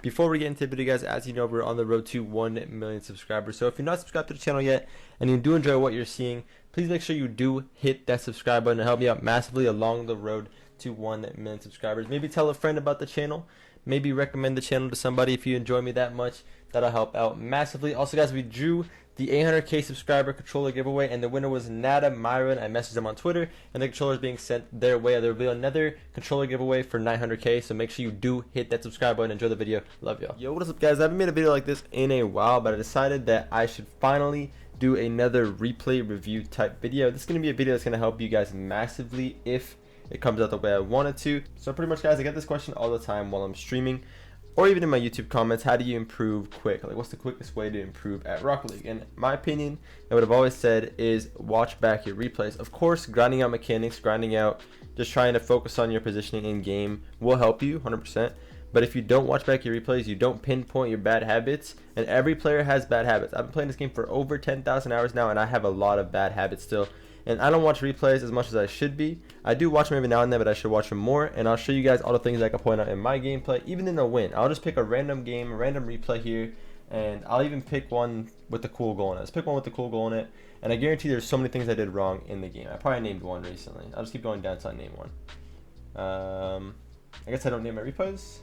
Before we get into the video, guys, as you know, we're on the road to 1 million subscribers. So if you're not subscribed to the channel yet and you do enjoy what you're seeing, please make sure you do hit that subscribe button to help me out massively along the road to 1 million subscribers. Maybe tell a friend about the channel. Maybe recommend the channel to somebody if you enjoy me that much. That'll help out massively. Also, guys, we drew the 800k subscriber controller giveaway, and the winner was Nada Myron. I messaged them on Twitter, and the controller is being sent their way. There will be another controller giveaway for 900k, so make sure you do hit that subscribe button. Enjoy the video. Love y'all. Yo, what is up, guys? I haven't made a video like this in a while, but I decided that I should finally do another replay review type video. This is going to be a video that's going to help you guys massively if it comes out the way I want it to. So pretty much, guys, I get this question all the time while I'm streaming, or even in my YouTube comments. How do you improve quick? Like, what's the quickest way to improve at Rocket League? And my opinion, and what I've always said, is watch back your replays. Of course, grinding out mechanics, grinding out just trying to focus on your positioning in game will help you 100%. But if you don't watch back your replays, you don't pinpoint your bad habits, and every player has bad habits. I've been playing this game for over 10,000 hours now, and I have a lot of bad habits still. And I don't watch replays as much as I should be. I do watch them every now and then, but I should watch them more. And I'll show you guys all the things I can point out in my gameplay, even in a win. I'll just pick a random game, a random replay here, and I'll even pick one with the cool goal in it. Let's pick one with the cool goal in it, and I guarantee there's so many things I did wrong in the game. I probably named one recently. I'll just keep going down until I name one. I guess I don't name my replays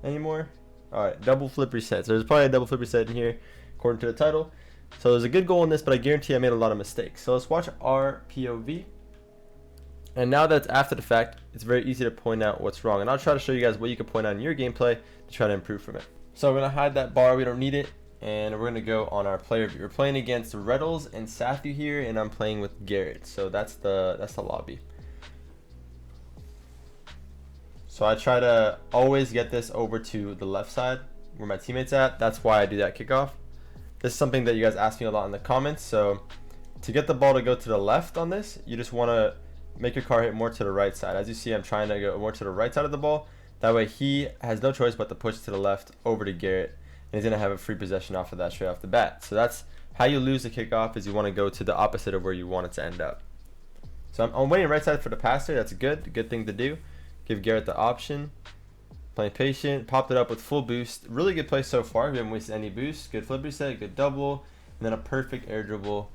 anymore. Alright, double flip reset. So there's probably a double flip reset in here, according to the title. So there's a good goal in this, but I guarantee I made a lot of mistakes. So let's watch our POV. And now that's after the fact, it's very easy to point out what's wrong. And I'll try to show you guys what you can point out in your gameplay to try to improve from it. So we're going to hide that bar. We don't need it. And we're going to go on our player view. We're playing against Reddles and Sathu here, and I'm playing with Garrett. So that's the lobby. So I try to always get this over to the left side where my teammate's at. That's why I do that kickoff. This is something that you guys ask me a lot in the comments. So to get the ball to go to the left on this, you just want to make your car hit more to the right side. As you see, I'm trying to go more to the right side of the ball. That way he has no choice but to push to the left over to Garrett, and he's going to have a free possession off of that straight off the bat. So that's how you lose the kickoff, is you want to go to the opposite of where you want it to end up. So I'm waiting right side for the pass there. That's a good thing to do. Give Garrett the option. Playing patient, popped it up with full boost. Really good play so far. We haven't wasted any boost. Good flip reset, good double, and then a perfect air dribble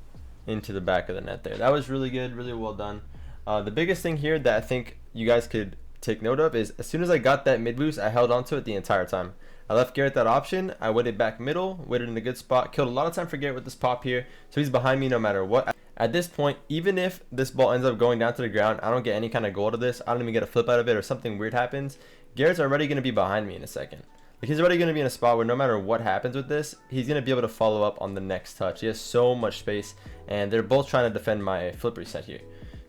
into the back of the net there. That was really good, really well done. The biggest thing here that I think you guys could take note of is as soon as I got that mid boost, I held onto it the entire time. I left Garrett that option. I waited back middle, waited in a good spot, killed a lot of time for Garrett with this pop here, so he's behind me no matter what. At this point, even if this ball ends up going down to the ground, I don't get any kind of goal to this, I don't even get a flip out of it, or something weird happens, Garrett's already going to be behind me in a second. Like, he's already going to be in a spot where no matter what happens with this, he's going to be able to follow up on the next touch. He has so much space, and they're both trying to defend my flip reset here.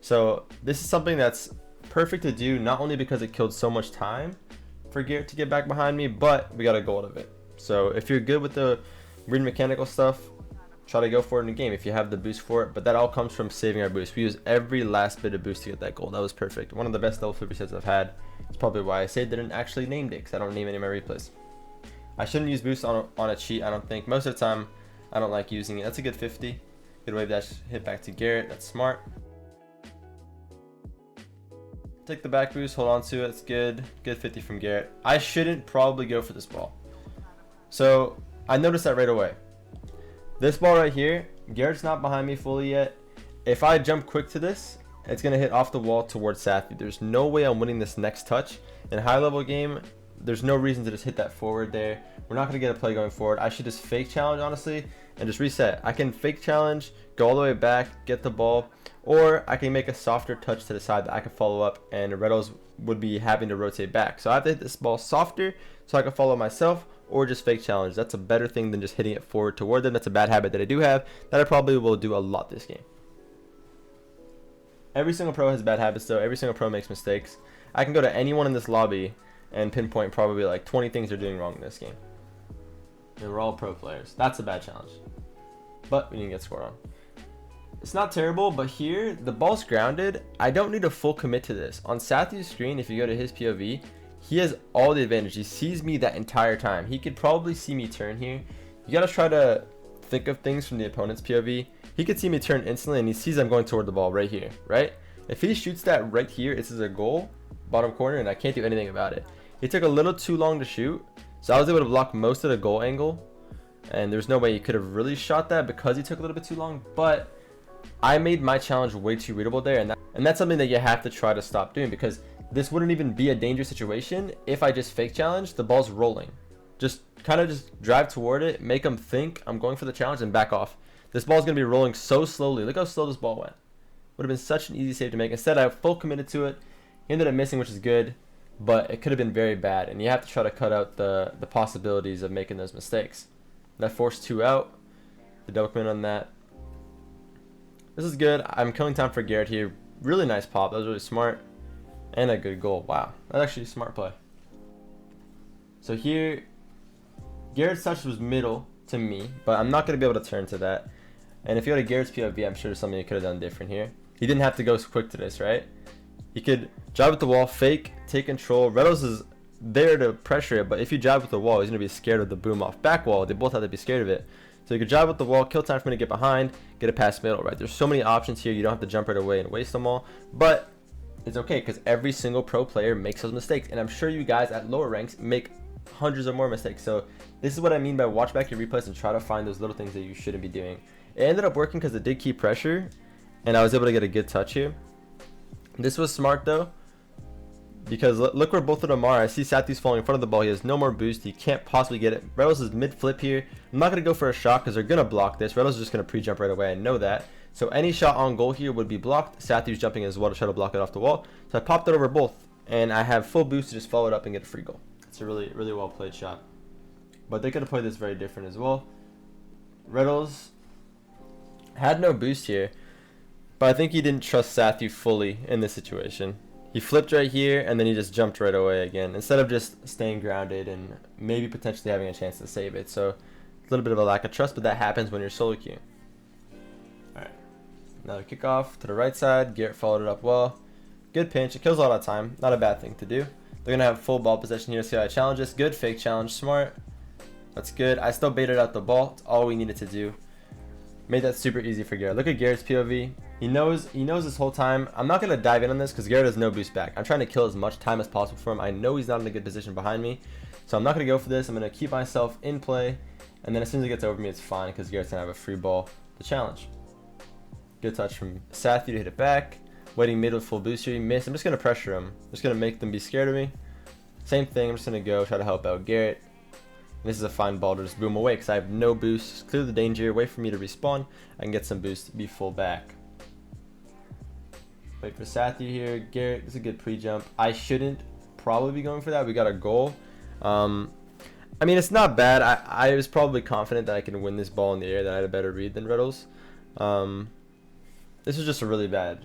So this is something that's perfect to do, not only because it killed so much time for Garrett to get back behind me, but we got a goal out of it. So if you're good with the weird mechanical stuff, try to go for it in the game if you have the boost for it. But that all comes from saving our boost. We use every last bit of boost to get that goal. That was perfect. One of the best double flip resets I've had. It's probably why I saved it and actually named it, because I don't name any of my replays. I shouldn't use boost on a cheat, I don't think. Most of the time, I don't like using it. That's a good 50. Good wave dash hit back to Garrett. That's smart. Take the back boost, hold on to it. It's good. Good 50 from Garrett. I shouldn't probably go for this ball. So I noticed that right away. This ball right here, Garrett's not behind me fully yet. If I jump quick to this, it's going to hit off the wall towards Sathu. There's no way I'm winning this next touch. In a high level game, there's no reason to just hit that forward there. We're not going to get a play going forward. I should just fake challenge, honestly, and just reset. I can fake challenge, go all the way back, get the ball, or I can make a softer touch to the side that I can follow up, and Reddles would be having to rotate back. So I have to hit this ball softer so I can follow myself, or just fake challenge. That's a better thing than just hitting it forward toward them. That's a bad habit that I do have that I probably will do a lot this game. Every single pro has bad habits though. Every single pro makes mistakes. I can go to anyone in this lobby and pinpoint probably like 20 things they're doing wrong in this game. And we're all pro players. That's a bad challenge. But we didn't get scored on. It's not terrible, but here the ball's grounded. I don't need a full commit to this. On Sathu's screen, if you go to his POV, he has all the advantage. He sees me that entire time. He could probably see me turn here. You gotta try to think of things from the opponent's POV. He could see me turn instantly, and he sees I'm going toward the ball right here, right? If he shoots that right here, this is a goal, bottom corner, and I can't do anything about it. He took a little too long to shoot, So I was able to block most of the goal angle, and there's no way he could have really shot that because he took a little bit too long. But I made my challenge way too readable there, and that's something that you have to try to stop doing, because this wouldn't even be a dangerous situation if I just fake challenge. The ball's rolling. Just kind of just drive toward it, make them think I'm going for the challenge, and back off. This ball's going to be rolling so slowly. Look how slow this ball went. Would have been such an easy save to make. Instead, I full committed to it. He ended up missing, which is good, but it could have been very bad, and you have to try to cut out the possibilities of making those mistakes. That forced 2 out. The double commit on that. This is good. I'm killing time for Garrett here. Really nice pop. That was really smart. And a good goal. Wow. That's actually a smart play. So here, Garrett's touch was middle to me, but I'm not going to be able to turn to that. And if you go to Garrett's POV, I'm sure there's something he could have done different here. He didn't have to go quick to this, right? He could drive with the wall, fake, take control. Reynolds is there to pressure it, but if you drive with the wall, he's going to be scared of the boom off back wall. They both have to be scared of it. So you could drive with the wall, kill time for me to get behind, get it past middle, right? There's so many options here. You don't have to jump right away and waste them all. But it's okay, because every single pro player makes those mistakes. And I'm sure you guys at lower ranks make hundreds or more mistakes. So this is what I mean by watch back your replays and try to find those little things that you shouldn't be doing. It ended up working because it did keep pressure, and I was able to get a good touch here. This was smart though, because look where both of them are. I see Sathi's falling in front of the ball. He has no more boost. He can't possibly get it. Reynolds is mid-flip here. I'm not going to go for a shot because they're going to block this. Reynolds is just going to pre-jump right away. I know that. So any shot on goal here would be blocked. Sathi's jumping as well to try to block it off the wall. So I popped it over both, and I have full boost to just follow it up and get a free goal. It's a really, really well played shot. But they could have played this very different as well. Reynolds had no boost here, but I think he didn't trust Sathi fully in this situation. He flipped right here, and then he just jumped right away again, instead of just staying grounded and maybe potentially having a chance to save it. So a little bit of a lack of trust, but that happens when you're solo queuing. Alright, another kickoff to the right side. Garrett followed it up well. Good pinch. It kills a lot of time. Not a bad thing to do. They're going to have full ball possession here. See how I challenge this. Good fake challenge. Smart. That's good. I still baited out the ball. That's all we needed to do. Made that super easy for Garrett. Look at Garrett's POV. He knows this whole time. I'm not going to dive in on this because Garrett has no boost back. I'm trying to kill as much time as possible for him. I know he's not in a good position behind me, so I'm not going to go for this. I'm going to keep myself in play, and then as soon as it gets over me, it's fine because Garrett's going to have a free ball to challenge. Good touch from Sathi to hit it back. Waiting mid with full boost here. He missed. I'm just going to pressure him. I'm just going to make them be scared of me. Same thing. I'm just going to go try to help out Garrett. This is a fine ball to just boom away because I have no boost. Just clear the danger, wait for me to respawn, I can get some boost to be full back. Wait for Sathi here. Garrett, this is a good pre-jump. I shouldn't probably be going for that. We got a goal. I mean, it's not bad. I was probably confident that I can win this ball in the air, that I had a better read than Reynolds. This was just a really bad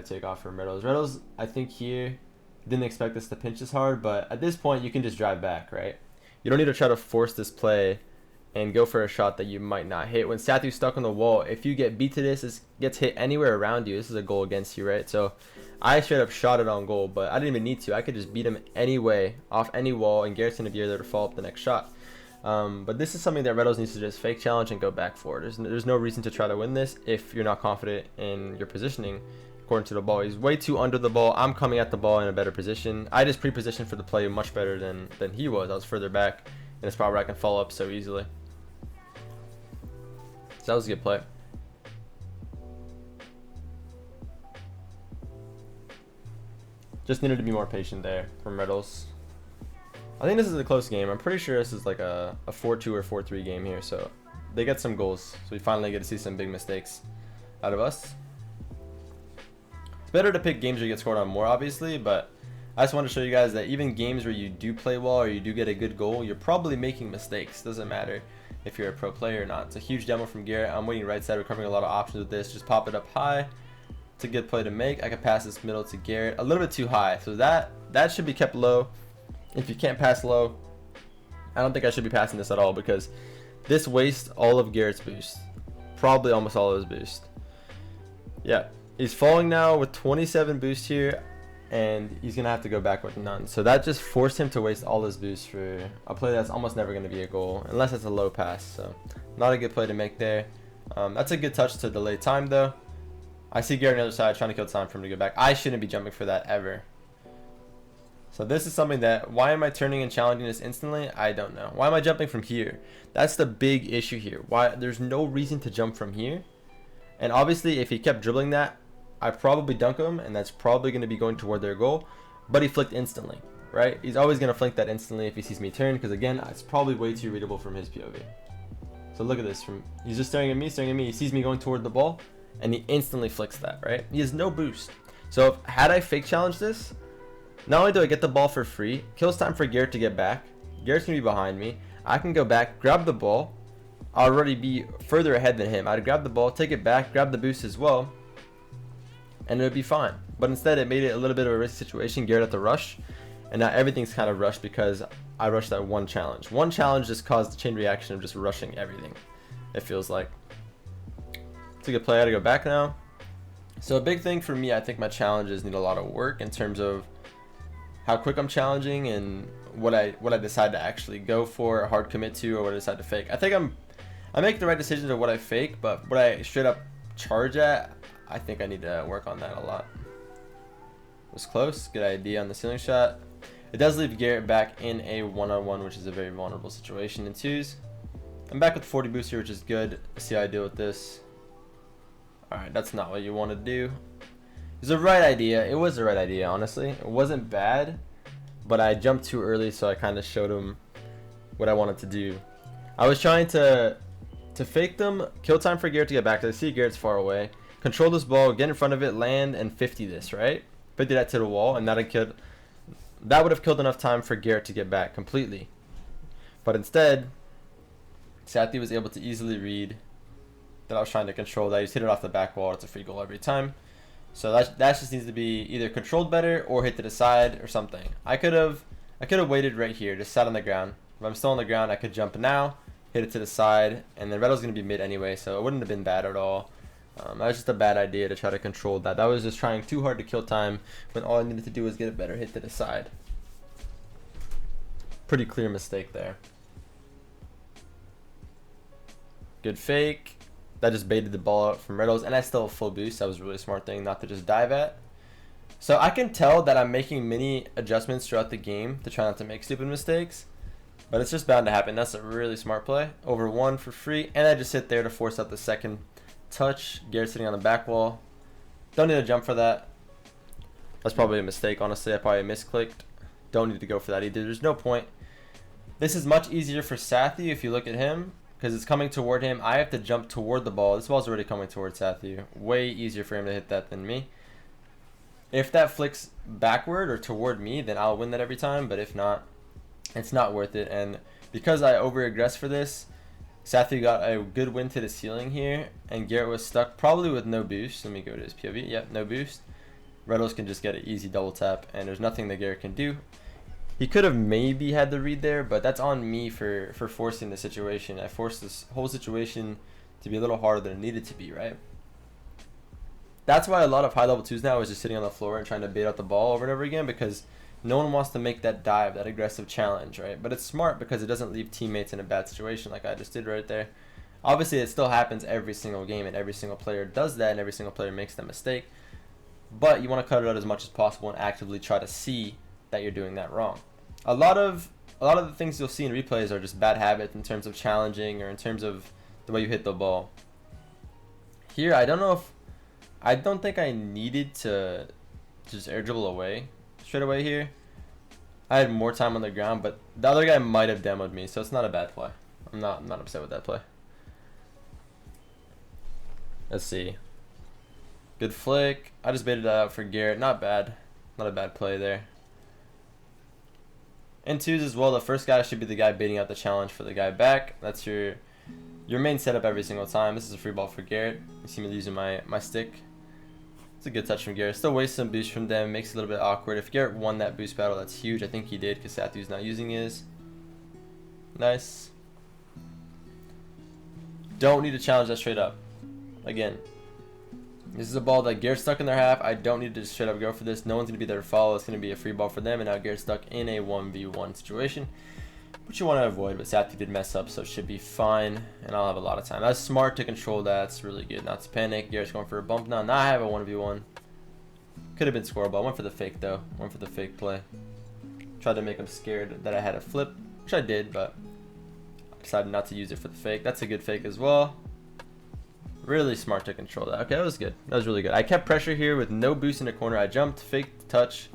takeoff from Reynolds. Reynolds, I think here, didn't expect this to pinch this hard, but at this point, you can just drive back, right? You don't need to try to force this play and go for a shot that you might not hit. When Sathi's stuck on the wall, if you get beat to this gets hit anywhere around you, this is a goal against you, right? So I straight up shot it on goal, but I didn't even need to. I could just beat him anyway, off any wall, and Garrett's going to be there to follow up the next shot. But this is something that Reynolds needs to just fake challenge and go back for. There's no reason to try to win this if you're not confident in your positioning according to the ball. He's way too under the ball. I'm coming at the ball in a better position. I just pre-positioned for the play much better than he was. I was further back in a spot where I can follow up so easily. So that was a good play. Just needed to be more patient there from Reynolds. I think this is a close game. I'm pretty sure this is like a 4-2 or 4-3 game here. So they get some goals. So we finally get to see some big mistakes out of us. It's better to pick games where you get scored on more, obviously, but I just want to show you guys that even games where you do play well or you do get a good goal, you're probably making mistakes. Doesn't matter if you're a pro player or not. It's a huge demo from Garrett. I'm waiting right side. We're covering a lot of options with this. Just pop it up high. It's a good play to make. I can pass this middle to Garrett. A little bit too high. So that should be kept low. If you can't pass low, I don't think I should be passing this at all because this wastes all of Garrett's boost. Probably almost all of his boost. Yeah. He's falling now with 27 boost here, and he's going to have to go back with none. So that just forced him to waste all his boost for a play that's almost never going to be a goal, unless it's a low pass. So not a good play to make there. That's a good touch to delay time, though. I see Garrett on the other side trying to kill time for him to go back. I shouldn't be jumping for that ever. So this is something that, why am I turning and challenging this instantly? I don't know. Why am I jumping from here? That's the big issue here. Why there's no reason to jump from here. And obviously if he kept dribbling that, I probably dunk him, and that's probably going to be going toward their goal. But he flicked instantly, right? He's always going to flick that instantly if he sees me turn, because again, it's probably way too readable from his POV. So look at this. He's just staring at me. He sees me going toward the ball, and he instantly flicks that, right? He has no boost. So had I fake challenged this, not only do I get the ball for free, kills time for Garrett to get back. Garrett's going to be behind me. I can go back, grab the ball. I'll already be further ahead than him. I'd grab the ball, take it back, grab the boost as well, and it would be fine. But instead, it made it a little bit of a risky situation. Garrett had to rush, and now everything's kind of rushed because I rushed that one challenge. One challenge just caused the chain reaction of just rushing everything, it feels like. It's a good play. I gotta go back now. So a big thing for me, I think my challenges need a lot of work in terms of how quick I'm challenging and what I decide to actually go for, a hard commit to, or what I decide to fake. I think I make the right decisions of what I fake, but what I straight up charge at, I think I need to work on that a lot. It was close. Good idea on the ceiling shot. It does leave Garrett back in a one-on-one, which is a very vulnerable situation in twos. I'm back with 40 boost here, which is good. Let's see how I deal with this. Alright, that's not what you want to do. It was the right idea. It was the right idea, honestly. It wasn't bad, but I jumped too early, so I kind of showed him what I wanted to do. I was trying to fake them, kill time for Garrett to get back. I see Garrett's far away. Control this ball, get in front of it, land, and 50 this, right? 50 that to the wall, and that would have killed enough time for Garrett to get back completely. But instead, Sathi was able to easily read that I was trying to control that. He just hit it off the back wall. It's a free goal every time. So that just needs to be either controlled better or hit to the side or something. I could have waited right here, just sat on the ground. If I'm still on the ground, I could jump now, hit it to the side, and then Redo's going to be mid anyway, so it wouldn't have been bad at all. That was just a bad idea to try to control that. That was just trying too hard to kill time when all I needed to do was get a better hit to the side. Pretty clear mistake there. Good fake. That just baited the ball out from Redo's, and I still have full boost. That was a really smart thing not to just dive at. So I can tell that I'm making many adjustments throughout the game to try not to make stupid mistakes, but it's just bound to happen. That's a really smart play. Over one for free, and I just sit there to force out the second touch. Garrett sitting on the back wall. Don't need to jump for that. That's probably a mistake, honestly. I probably misclicked. Don't need to go for that either. There's no point. This is much easier for Sathi if you look at him, because it's coming toward him. I have to jump toward the ball. This ball's already coming towards Sathi. Way easier for him to hit that than me. If that flicks backward or toward me, then I'll win that every time. But if not, it's not worth it. And because I over-aggress for this, Sathi got a good win to the ceiling here, and Garrett was stuck probably with no boost. Let me go to his POV. Yep, no boost. Redos can just get an easy double tap, and there's nothing that Garrett can do. He could have maybe had the read there, but that's on me for forcing the situation. I forced this whole situation to be a little harder than it needed to be, right? That's why a lot of high-level twos now is just sitting on the floor and trying to bait out the ball over and over again, because no one wants to make that dive, that aggressive challenge, right? But it's smart because it doesn't leave teammates in a bad situation like I just did right there. Obviously, it still happens every single game, and every single player does that, and every single player makes that mistake. But you want to cut it out as much as possible and actively try to see that you're doing that wrong. A lot of the things you'll see in replays are just bad habits in terms of challenging or in terms of the way you hit the ball. Here, I don't think I needed to just air dribble away straight away here. I had more time on the ground, but the other guy might have demoed me, so it's not a bad play. I'm not upset with that play. Let's see. Good flick. I just baited that out for Garrett. Not bad. Not a bad play there. In twos as well, the first guy should be the guy baiting out the challenge for the guy back. That's your main setup every single time. This is a free ball for Garrett. You see me using my stick. It's a good touch from Garrett. Still wastes some boost from them. Makes it a little bit awkward. If Garrett won that boost battle, that's huge. I think he did because Sathu's not using his. Nice. Don't need to challenge that straight up. Again, this is a ball that Garrett's stuck in their half. I don't need to just straight up go for this. No one's going to be there to follow. It's going to be a free ball for them. And now Garrett's stuck in a 1v1 situation, which you want to avoid. But Sathi did mess up, so it should be fine. And I'll have a lot of time. That's smart to control that. It's really good not to panic. Garrett's going for a bump now. Now I have a 1v1. Could have been scoreable. I went for the fake, though. Went for the fake play. Tried to make him scared that I had a flip, which I did, but I decided not to use it for the fake. That's a good fake as well. Really smart to control that. Okay, that was good. That was really good. I kept pressure here with no boost in the corner. I jumped, faked, touch,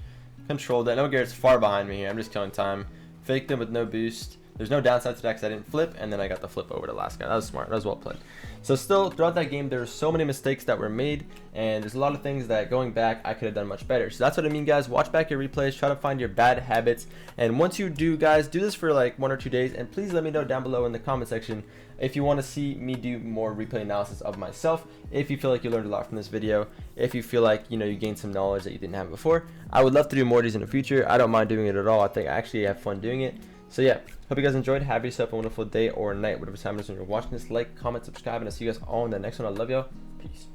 controlled it. I know Garrett's far behind me here. I'm just killing time. Faked him with no boost. There's no downside to that because I didn't flip, and then I got the flip over the last guy. That was smart. That was well played. So still, throughout that game, there were so many mistakes that were made, and there's a lot of things that going back, I could have done much better. So that's what I mean, guys. Watch back your replays. Try to find your bad habits. And once you do, guys, do this for like 1 or 2 days, and please let me know down below in the comment section if you want to see me do more replay analysis of myself, if you feel like you learned a lot from this video, if you feel like, you know, you gained some knowledge that you didn't have before. I would love to do more of these in the future. I don't mind doing it at all. I think I actually have fun doing it. So yeah, hope you guys enjoyed. Have yourself a wonderful day or night, whatever time it is when you're watching this. Like, comment, subscribe, and I'll see you guys all in the next one. I love y'all. Peace.